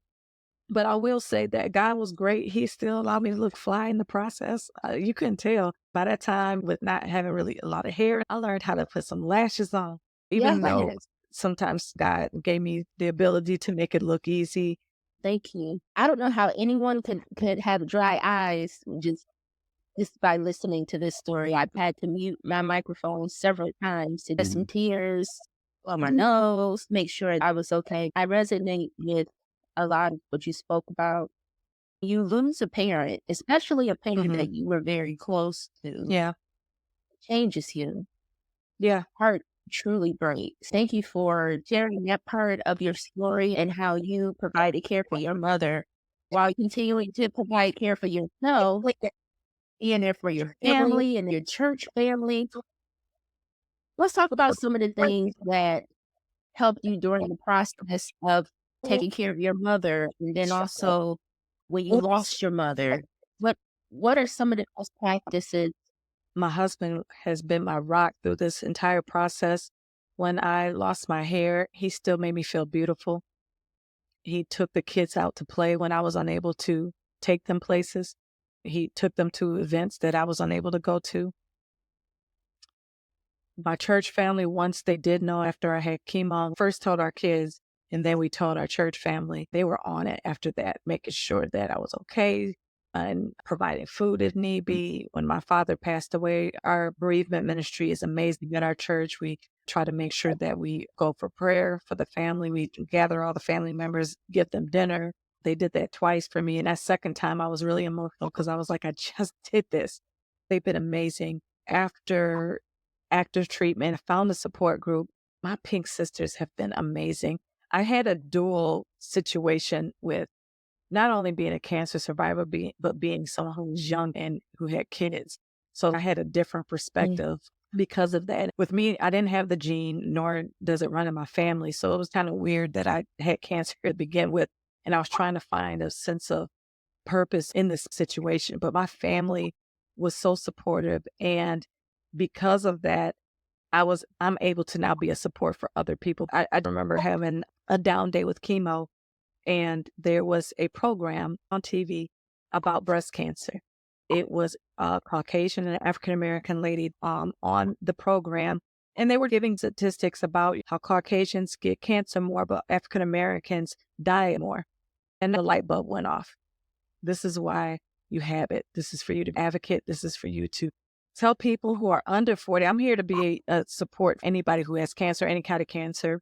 But I will say that God was great. He still allowed me to look fly in the process. You couldn't tell. By that time, with not having really a lot of hair, I learned how to put some lashes on, even though yes. sometimes God gave me the ability to make it look easy. Thank you. I don't know how anyone could have dry eyes just by listening to this story. I've had to mute my microphone several times to get some tears on my nose, make sure I was okay. I resonate with a lot of what you spoke about. You lose a parent, especially a parent Hmm. that you were very close to, Yeah. changes you. Yeah. Heart truly breaks. Thank you for sharing that part of your story and how you provided care for your mother while continuing to provide care for yourself, being there for your family and your church family. Let's talk about some of the things that helped you during the process of taking care of your mother, and then also when you lost your mother. What what are some of the best practices? My husband has been my rock through this entire process. When I lost my hair, he still made me feel beautiful. He took the kids out to play when I was unable to take them places. He took them to events that I was unable to go to. My church family, once they did know after I had chemo, first told our kids, and then we told our church family. They were on it after that, making sure that I was okay and providing food if need be. When my father passed away, our bereavement ministry is amazing at our church. We try to make sure that we go for prayer for the family. We gather all the family members, give them dinner. They did that twice for me. And that second time, I was really emotional because I was like, I just did this. They've been amazing. After active treatment, I found a support group. My pink sisters have been amazing. I had a dual situation with not only being a cancer survivor, but being someone who was young and who had kids. So I had a different Mm. perspective because of that. With me, I didn't have the gene, nor does it run in my family. So it was kind of weird that I had cancer to begin with. And I was trying to find a sense of purpose in this situation. But my family was so supportive. And because of that, I'm able to now be a support for other people. I remember having a down day with chemo, and there was a program on TV about breast cancer. It was a Caucasian and African American lady on the program, and they were giving statistics about how Caucasians get cancer more, but African Americans die more. And the light bulb went off. This is why you have it. This is for you to advocate. This is for you to tell people who are under 40. I'm here to be a support for anybody who has cancer, any kind of cancer,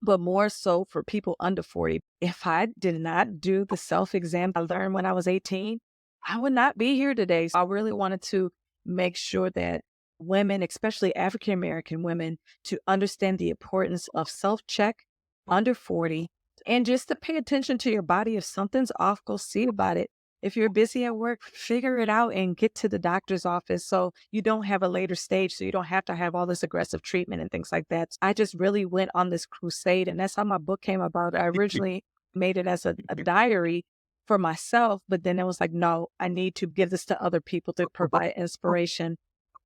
but more so for people under 40. If I did not do the self exam I learned when I was 18, I would not be here today. So I really wanted to make sure that women, especially African American women, to understand the importance of self check under 40 and just to pay attention to your body. If something's off, go see about it. If you're busy at work, figure it out and get to the doctor's office so you don't have a later stage, so you don't have to have all this aggressive treatment and things like that. I just really went on this crusade, and that's how my book came about. I originally made it as a diary for myself, but then it was like, no, I need to give this to other people to provide inspiration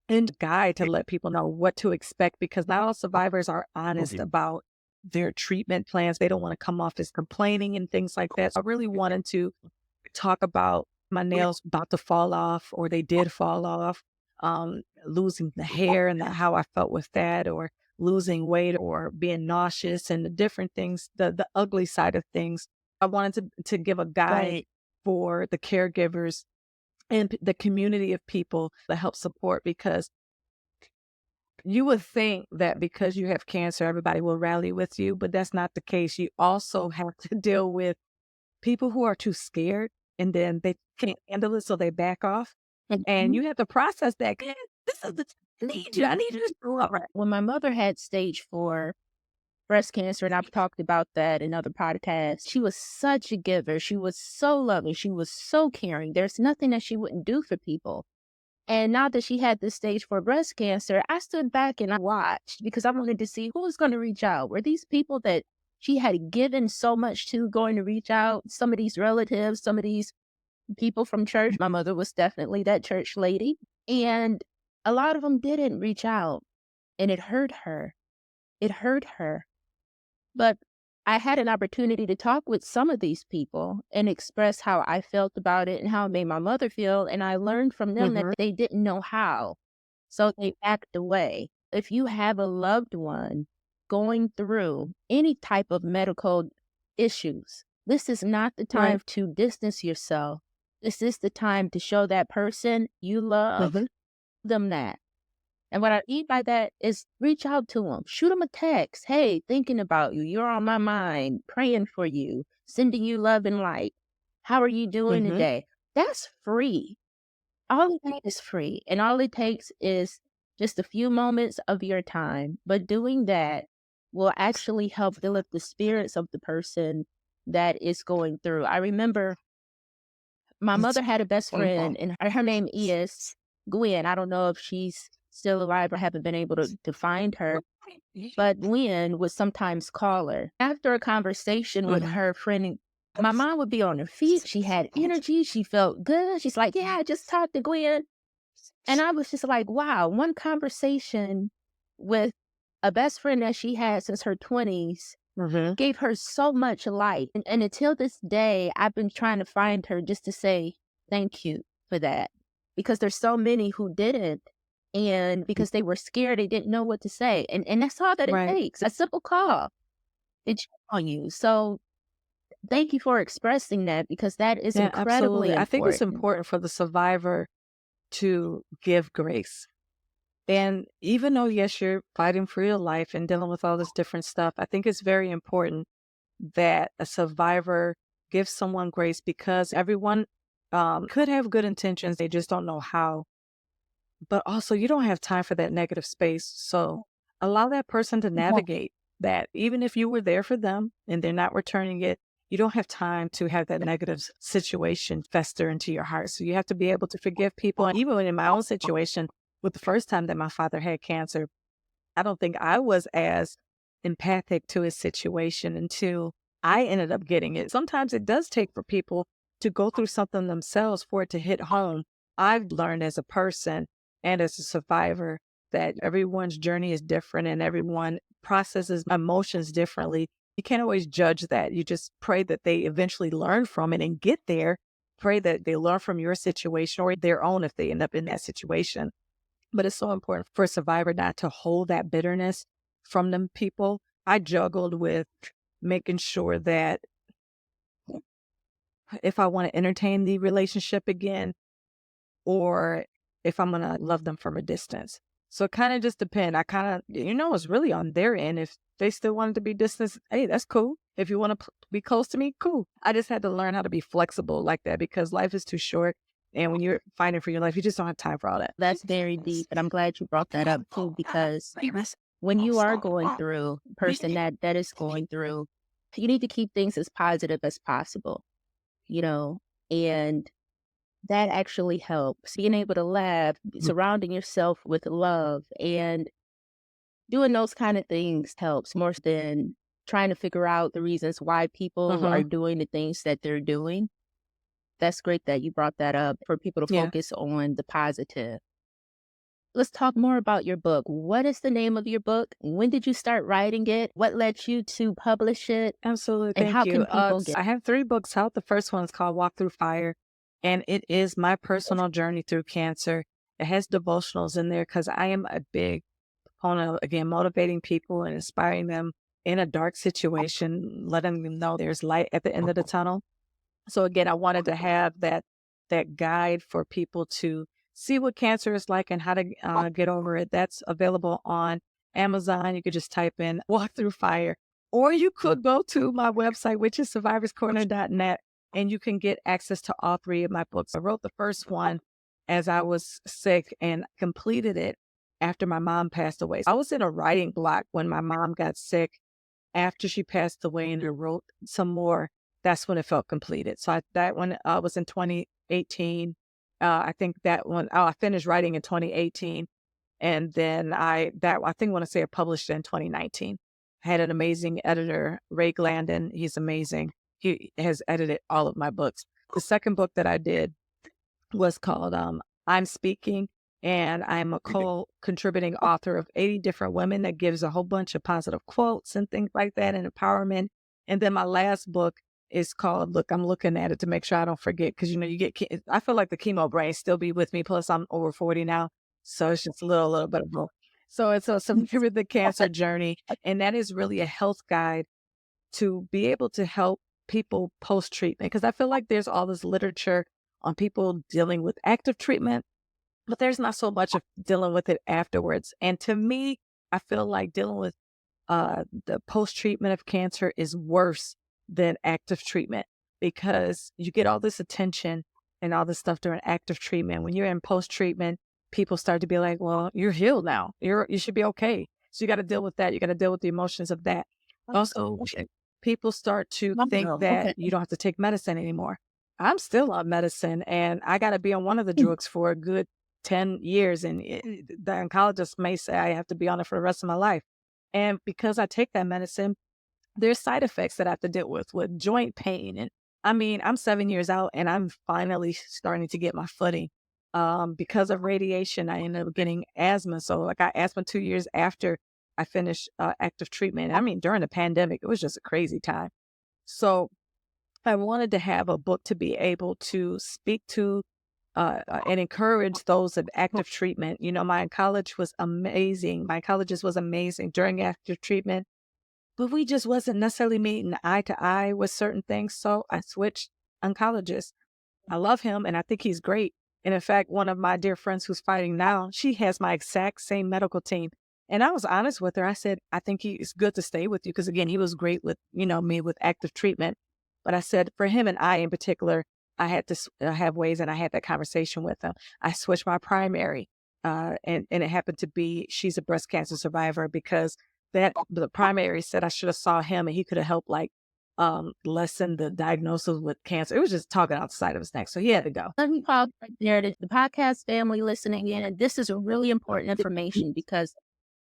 and guide to let people know what to expect, because not all survivors are honest about their treatment plans. They don't want to come off as complaining and things like that. So I really wanted to talk about my nails about to fall off, or they did fall off, losing the hair and how I felt with that, or losing weight, or being nauseous, and the different things, the ugly side of things. I wanted to give a guide Right. for the caregivers and the community of people that help support, because you would think that because you have cancer, everybody will rally with you, but that's not the case. You also have to deal with people who are too scared and then they can't handle it, so they back off. And Mhm. you have to process that. "God, this is the I need you. I need you to grow up." Right. When my mother had stage 4 breast cancer, and I've talked about that in other podcasts, she was such a giver. She was so loving. She was so caring. There's nothing that she wouldn't do for people. And now that she had this stage 4 breast cancer, I stood back and I watched because I wanted to see who was going to reach out. Were these people that she had given so much to going to reach out? Some of these relatives, some of these people from church. My mother was definitely that church lady. And a lot of them didn't reach out, and it hurt her. It hurt her. But I had an opportunity to talk with some of these people and express how I felt about it and how it made my mother feel. And I learned from them that Mhm. they didn't know how. So they backed away. If you have a loved one going through any type of medical issues, this is not the Right. time to distance yourself. This is the time to show that person you love Mhm. them that. And what I mean by that is reach out to them, shoot them a text. Hey, thinking about you. You're on my mind, praying for you, sending you love and light. How are you doing Mhm. today? That's free. All of that is free. And all it takes is just a few moments of your time. But doing that will actually help to lift the spirits of the person that is going through. I remember my mother had a best friend, and her name is Gwen. I don't know if she's still alive or haven't been able to find her, but Gwen would sometimes call her. After a conversation with Mhm. her friend, my mom would be on her feet. She had energy. She felt good. She's like, yeah, I just talked to Gwen. And I was just like, wow, one conversation with a best friend that she had since her 20s Mhm. gave her so much light. And until this day, I've been trying to find her just to say thank you for that. Because there's so many who didn't. And because they were scared, they didn't know what to say. And that's all that it Right. takes. A simple call. It check on you. So thank you for expressing that because that is Yeah, incredibly absolutely. I think it's important. important for the survivor to give grace. And even though, yes, you're fighting for your life and dealing with all this different stuff, I think it's very important that a survivor gives someone grace because everyone could have good intentions. They just don't know how. But also, you don't have time for that negative space. So allow that person to Yeah. navigate that. Even if you were there for them and they're not returning it, you don't have time to have that negative situation fester into your heart. So you have to be able to forgive people. And even in my own situation, with the first time that my father had cancer, I don't think I was as empathic to his situation until I ended up getting it. Sometimes it does take for people to go through something themselves for it to hit home. I've learned as a person and as a survivor that everyone's journey is different and everyone processes emotions differently. You can't always judge that. You just pray that they eventually learn from it and get there. Pray that they learn from your situation or their own if they end up in that situation. But it's so important for a survivor not to hold that bitterness from them people. I juggled with making sure that if I want to entertain the relationship again or if I'm going to love them from a distance. So it kind of just depends. I kind of, it's really on their end. If they still wanted to be distant, hey, that's cool. If you want to be close to me, cool. I just had to learn how to be flexible like that because life is too short. And when you're fighting for your life, you just don't have time for all that. That's very deep. And I'm glad you brought that up too, because when you are going through, a person that is going through, you need to keep things as positive as possible, you know, and that actually helps. Being able to laugh, surrounding yourself with love, and doing those kind of things helps more than trying to figure out the reasons why people are Mm-hmm. doing the things that they're doing. That's great that you brought that up for people to Yeah. focus on the positive. Let's talk more about your book. What is the name of your book? When did you start writing it? What led you to publish it? Absolutely. And Thank how you. can people get I have 3 books out. The first one is called Walk Through Fire, and it is my personal journey through cancer. It has devotionals in there because I am a big proponent of, again, motivating people and inspiring them in a dark situation, letting them know there's light at the end of the tunnel. So again, I wanted to have that guide for people to see what cancer is like and how to get over it. That's available on Amazon. You could just type in "Walk Through Fire," or you could go to my website, which is survivorscorner.net. and you can get access to all three of my books. I wrote the first one as I was sick and completed it after my mom passed away. I was in a writing block when my mom got sick. After she passed away and I wrote some more, that's when it felt completed. So that one was in 2018. I think that one, I finished writing in 2018. And then I think I want to say I published it in 2019. I had an amazing editor, Ray Glandon. He's amazing. He has edited all of my books. The second book that I did was called I'm Speaking, and I'm a co-contributing author of 80 different women that gives a whole bunch of positive quotes and things like that and empowerment. And then my last book is called, look, I'm looking at it to make sure I don't forget because, you get, I feel like the chemo brain still be with me. Plus I'm over 40 now. So it's just a little bit of both. So it's a Surviving the Cancer Journey. And that is really a health guide to be able to help people post-treatment. Because I feel like there's all this literature on people dealing with active treatment, but there's not so much of dealing with it afterwards. And to me, I feel like dealing with the post-treatment of cancer is worse than active treatment because you get all this attention and all this stuff during active treatment. When you're in post-treatment, people start to be like, well, you're healed now. You should be okay. So you got to deal with that. You got to deal with the emotions of that. Also, people start to think that you don't have to take medicine anymore. I'm still on medicine and I got to be on one of the drugs for a good 10 years. And the oncologist may say I have to be on it for the rest of my life. And because I take that medicine, there's side effects that I have to deal with joint pain. And I mean, I'm 7 years out and I'm finally starting to get my footing. Because of radiation, I ended up getting asthma. So I got asthma 2 years after I finished active treatment. I mean, during the pandemic, it was just a crazy time. So I wanted to have a book to be able to speak to and encourage those in active treatment. My oncologist was amazing. My oncologist was amazing during active treatment, but we just wasn't necessarily meeting eye to eye with certain things. So I switched oncologists. I love him and I think he's great. And in fact, one of my dear friends who's fighting now, she has my exact same medical team. And I was honest with her. I said, I think it's good to stay with you because again, he was great with, me with active treatment. But I said, for him and I in particular, I had to have ways and I had that conversation with him. I switched my primary and it happened to be, she's a breast cancer survivor because the primary said I should have saw him and he could have helped lessen the diagnosis with cancer. It was just talking outside of his neck. So he had to go. Let me pause right there to the podcast family listening in. And this is a really important information because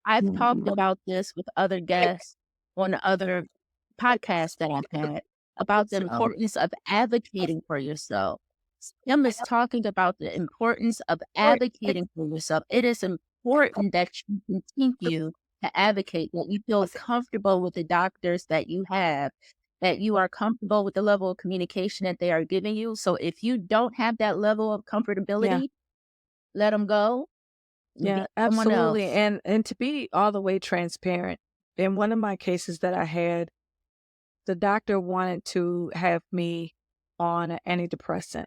I've talked about this with other guests on other podcasts that I've had about the importance of advocating for yourself. Tim is talking about the importance of advocating for yourself. It is important that you continue to advocate, that you feel comfortable with the doctors that you have, that you are comfortable with the level of communication that they are giving you. So if you don't have that level of comfortability, let them go. Yeah, Get someone absolutely. else. And to be all the way transparent, in one of my cases that I had, the doctor wanted to have me on an antidepressant.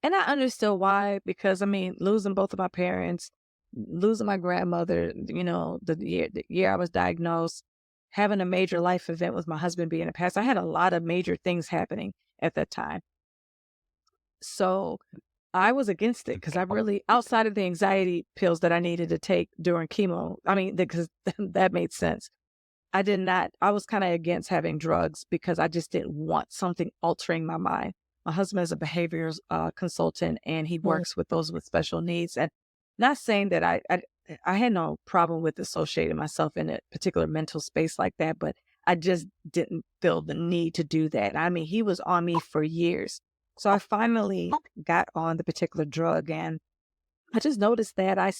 And I understood why, because I mean, losing both of my parents, losing my grandmother, the year I was diagnosed, having a major life event with my husband being a pastor. I had a lot of major things happening at that time. So I was against it because I really, outside of the anxiety pills that I needed to take during chemo, I mean, because that made sense. I was kind of against having drugs because I just didn't want something altering my mind. My husband is a behavioral consultant and he works with those with special needs. And not saying that I had no problem with associating myself in a particular mental space like that, but I just didn't feel the need to do that. I mean, he was on me for years. So I finally got on the particular drug and I just noticed that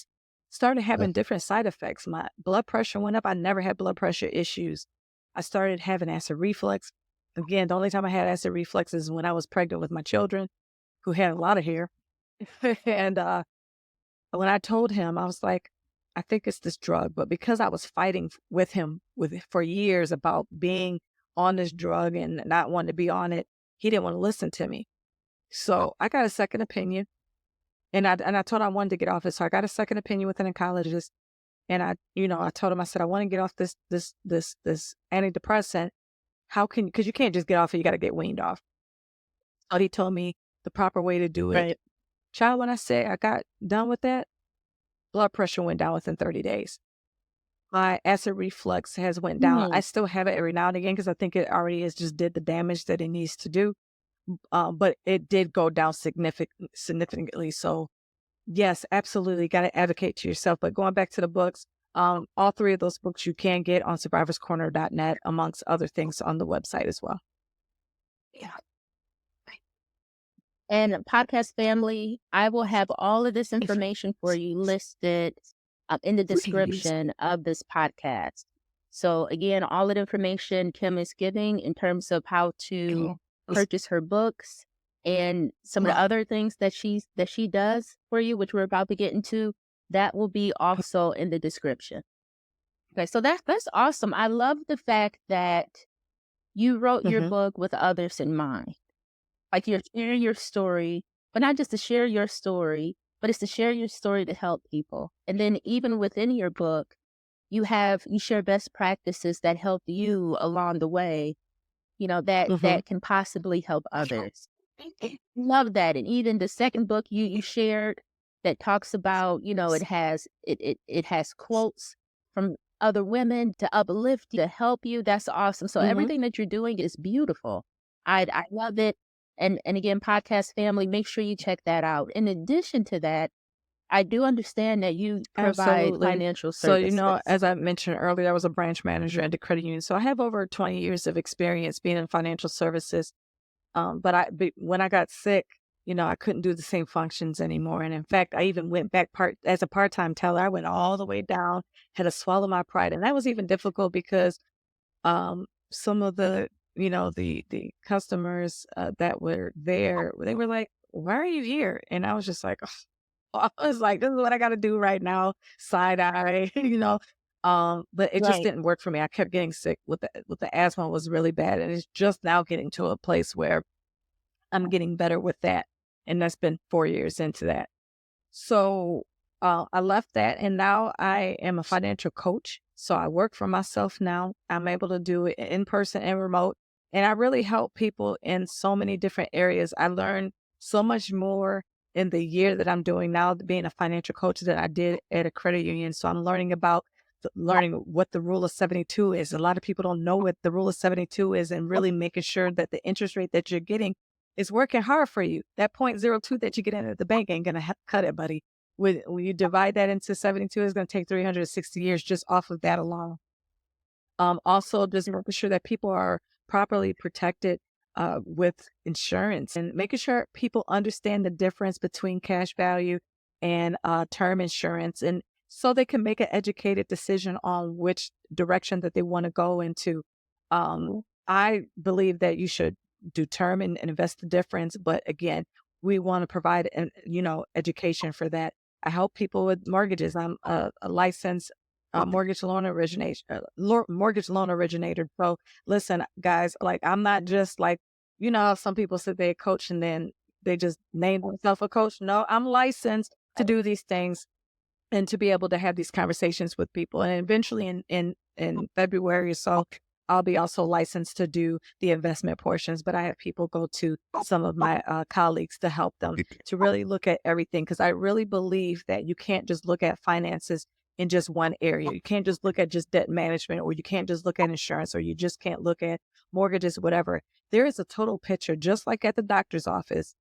started having different side effects. My blood pressure went up. I never had blood pressure issues. I started having acid reflux. Again, the only time I had acid reflux is when I was pregnant with my children, who had a lot of hair. And when I told him, I was like, I think it's this drug. But because I was fighting with him for years about being on this drug and not wanting to be on it, he didn't want to listen to me. So I got a second opinion. And I told him I wanted to get off it. So I got a second opinion with an oncologist. And I told him, I said, I want to get off this antidepressant. How can, because you can't just get off it, you got to get weaned off. thought he told me the proper way to do it. Right. Child, when I say I got done with that, blood pressure went down within 30 days. My acid reflux has went down. I Mm, still have it every now and again because I think it already has just did the damage that it needs to do. But it did go down significantly. So yes, absolutely, got to advocate to yourself. But going back to the books, all three of those books you can get on survivorscorner.net, amongst other things on the website as well. yeah. And podcast family, I will have all of this information for you listed in the Please. description of this podcast. So again, all of the information Kim is giving in terms of how to purchase her books and some of the other things that she does for you, which we're about to get into, that will be also in the description. Okay, so that's awesome. I love the fact that you wrote your Mhm. book with others in mind. Like you're sharing your story, but not just to share your story, but it's to share your story to help people. And then even within your book, you share best practices that help you along the way, Mhm. that can possibly help others. Love that. And even the second book you shared that talks about, it has quotes from other women to uplift you, to help you. That's awesome. So Mhm. everything that you're doing is beautiful. I love it. And again, podcast family, make sure you check that out. In addition to that, I do understand that you provide Absolutely. financial So, services. as I mentioned earlier, I was a branch manager at the credit union. So I have over 20 years of experience being in financial services. But when I got sick, I couldn't do the same functions anymore. And in fact, I even went back as a part-time teller. I went all the way down, had to swallow my pride. And that was even difficult because some of the customers that were there, they were like, "Why are you here?" And I was just like, I was like, "This is what I got to do right now." Side eye, but it just Right. didn't work for me. I kept getting sick with the asthma was really bad, and it's just now getting to a place where I'm getting better with that, and that's been 4 years into that. So, I left that and now I am a financial coach. So I work for myself now. I'm able to do it in person and remote. And I really help people in so many different areas. I learned so much more in the year that I'm doing now, being a financial coach, than I did at a credit union. So I'm learning about learning what the rule of 72 is. A lot of people don't know what the rule of 72 is, and really making sure that the interest rate that you're getting is working hard for you. That point zero two that you get in at the bank ain't going to cut it, buddy. When you divide that into 72, it's going to take 360 years just off of that alone. Also, just making sure that people are properly protected with insurance, and making sure people understand the difference between cash value and term insurance, and so they can make an educated decision on which direction that they want to go into. I believe that you should do term and invest the difference, but again, we want to provide education for that. I help people with mortgages. I'm a licensed mortgage loan originator. So listen, guys, like I'm not just like, how some people say they coach and then they just name themselves a coach. No, I'm licensed to do these things and to be able to have these conversations with people. And eventually in February or so, I'll be also licensed to do the investment portions, but I have people go to some of my colleagues to help them to really look at everything. Cause I really believe that you can't just look at finances in just one area. You can't just look at just debt management, or you can't just look at insurance, or you just can't look at mortgages, whatever. There is a total picture, just like at the doctor's office.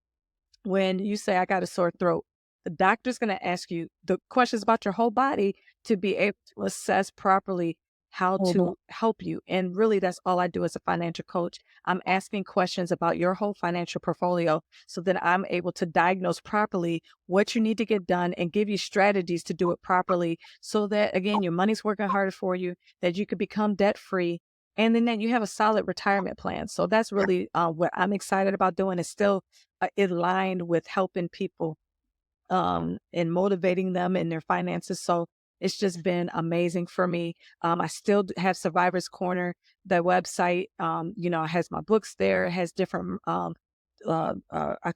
When you say, I got a sore throat, the doctor's going to ask you the questions about your whole body to be able to assess properly how Mhm. to help you. And really, that's all I do as a financial coach. I'm asking questions about your whole financial portfolio so that I'm able to diagnose properly what you need to get done and give you strategies to do it properly so that, again, your money's working harder for you, that you could become debt free. And then that you have a solid retirement plan. So that's really what I'm excited about doing, is still aligned with helping people and motivating them in their finances. So it's just been amazing for me. I still have Survivors Corner, the website. Has my books there. It has different, I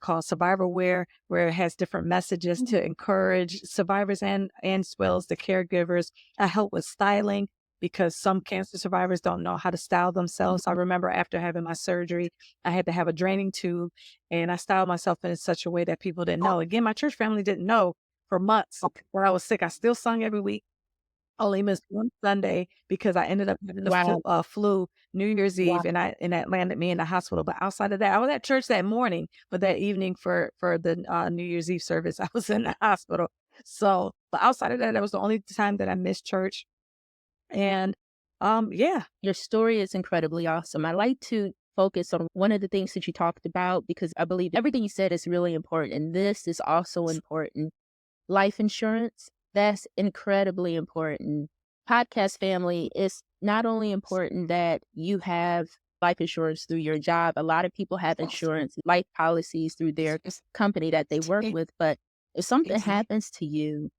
call it survivorware, where it has different messages to encourage survivors and as well as the caregivers. I help with styling because some cancer survivors don't know how to style themselves. I remember after having my surgery, I had to have a draining tube, and I styled myself in such a way that people didn't know. Again, my church family didn't know for months where I was sick. I still sung every week. Only missed one Sunday because I ended up having the Wow. flu New Year's Wow. Eve, and that landed me in the hospital. But outside of that, I was at church that morning, but that evening for the New Year's Eve service, I was in the hospital. So, but outside of that, that was the only time that I missed church. And yeah, Your story is incredibly awesome. I like to focus on one of the things that you talked about because I believe everything you said is really important. And this is also important. Life insurance, that's incredibly important. Podcast family, is not only important that you have life insurance through your job. A lot of people have insurance, life policies through their company that they work with. But if something happens to you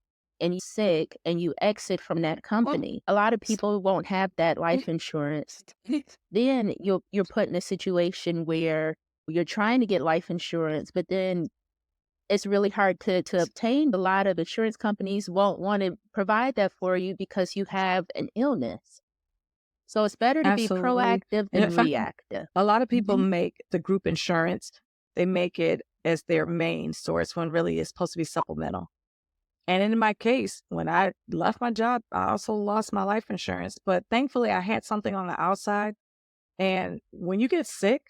and you're sick and you exit from that company, a lot of people won't have that life insurance. Then you're put in a situation where you're trying to get life insurance, but then it's really hard to obtain. A lot of insurance companies won't want to provide that for you because you have an illness. So it's better to be absolutely. proactive And than in fact, reactive. a lot of people Mhm. make the group insurance, they make it as their main source when really it's supposed to be supplemental. And in my case, when I left my job, I also lost my life insurance. But thankfully, I had something on the outside. And when you get sick,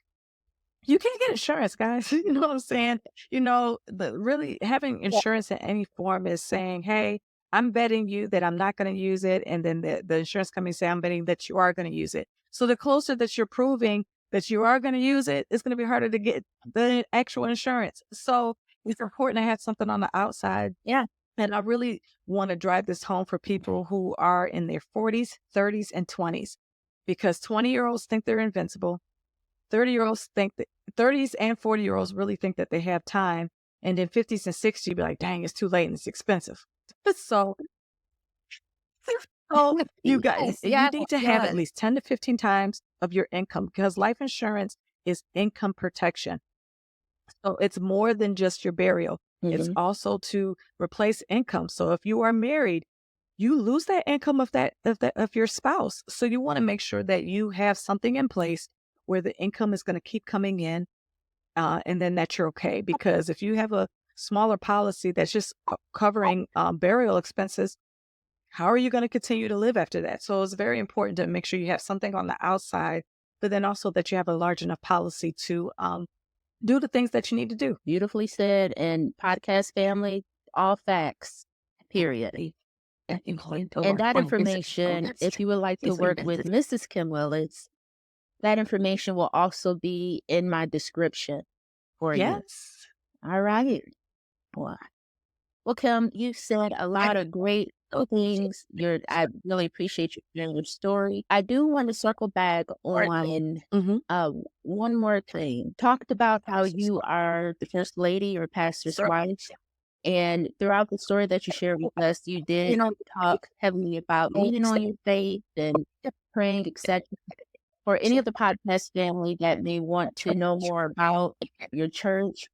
you can't get insurance, guys. You know what I'm saying? The really having insurance in any form is saying, hey, I'm betting you that I'm not going to use it. And then the insurance company say, I'm betting that you are going to use it. So the closer that you're proving that you are going to use it, it's going to be harder to get the actual insurance. So it's important to have something on the outside. Yeah. And I really want to drive this home for people who are in their 40s, 30s, and 20s, because 20-year-olds think they're invincible. 30-year-olds think that 30s and 40-year-olds really think that they have time. And then 50s and 60s, be like, dang, it's too late and it's expensive. So, you guys, Yes, you yes, need to have at yes. least 10 to 15 times of your income, because life insurance is income protection. So it's more than just your burial. It's Mhm. also to replace income. So if you are married, you lose that income of your spouse. So you want to make sure that you have something in place where the income is going to keep coming in, and then that you're okay. Because if you have a smaller policy that's just covering burial expenses, how are you going to continue to live after that? So it's very important to make sure you have something on the outside, but then also that you have a large enough policy to do the things that you need to do. Beautifully said. And podcast family, all facts, period. And that information, if you would like to work with Mrs. Kim Willis, that information will also be in my description for you. Yes. All right. Well, Kim, you said a lot of great things. I really appreciate you sharing your story. I do want to circle back on Hmm. one more thing. Talked about how you are the first lady or pastor's wife. And throughout the story that you shared with us, you did talk heavily about leaning on your faith and praying, etc. For any of the podcast family that may want to know more about your church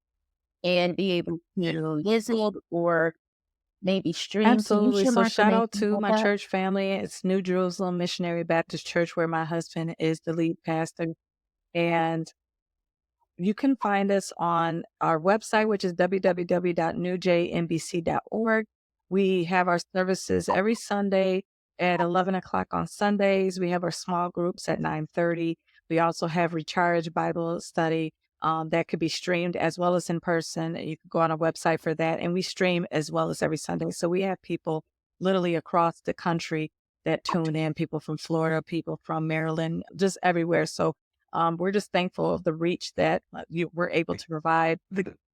and be able to visit or maybe stream, can you Absolutely. share So more shout information out to about my that? church family. It's New Jerusalem Missionary Baptist Church, where my husband is the lead pastor. And you can find us on our website, which is www.newjmbc.org. We have our services every Sunday at 11 o'clock on Sundays. We have our small groups at 9:30. We also have Recharge Bible Study that could be streamed as well as in person. You can go on our website for that. And we stream as well as every Sunday. So we have people literally across the country that tune in, people from Florida, people from Maryland, just everywhere. So we're just thankful of the reach that you were able to provide,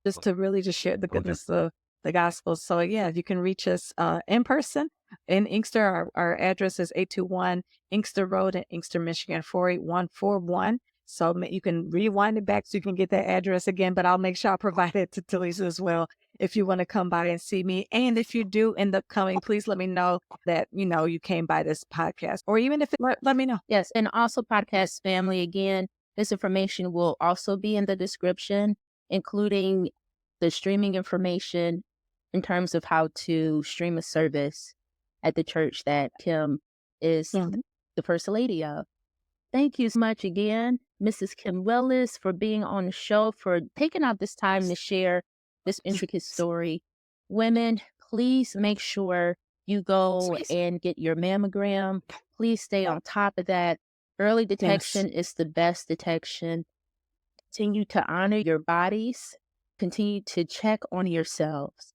just to really just share the goodness of the gospel. So yeah, you can reach us in person in Inkster. Our address is 821 Inkster Road in Inkster, Michigan, 48141. So you can rewind it back so you can get that address again, but I'll make sure I provide it to Talisa as well if you want to come by and see me. And if you do end up coming, please let me know that, you came by this podcast, or even if let me know. Yes, and also podcast family, again, this information will also be in the description, including the streaming information in terms of how to stream a service at the church that Kim is Mhm. the first lady of. Thank you so much again, Mrs. Kim Willis, for being on the show, for taking out this time to share this intricate story. Women, please make sure you go and get your mammogram. Please stay on top of that. Early Yes. detection is the best detection. Continue to honor your bodies. Continue to check on yourselves.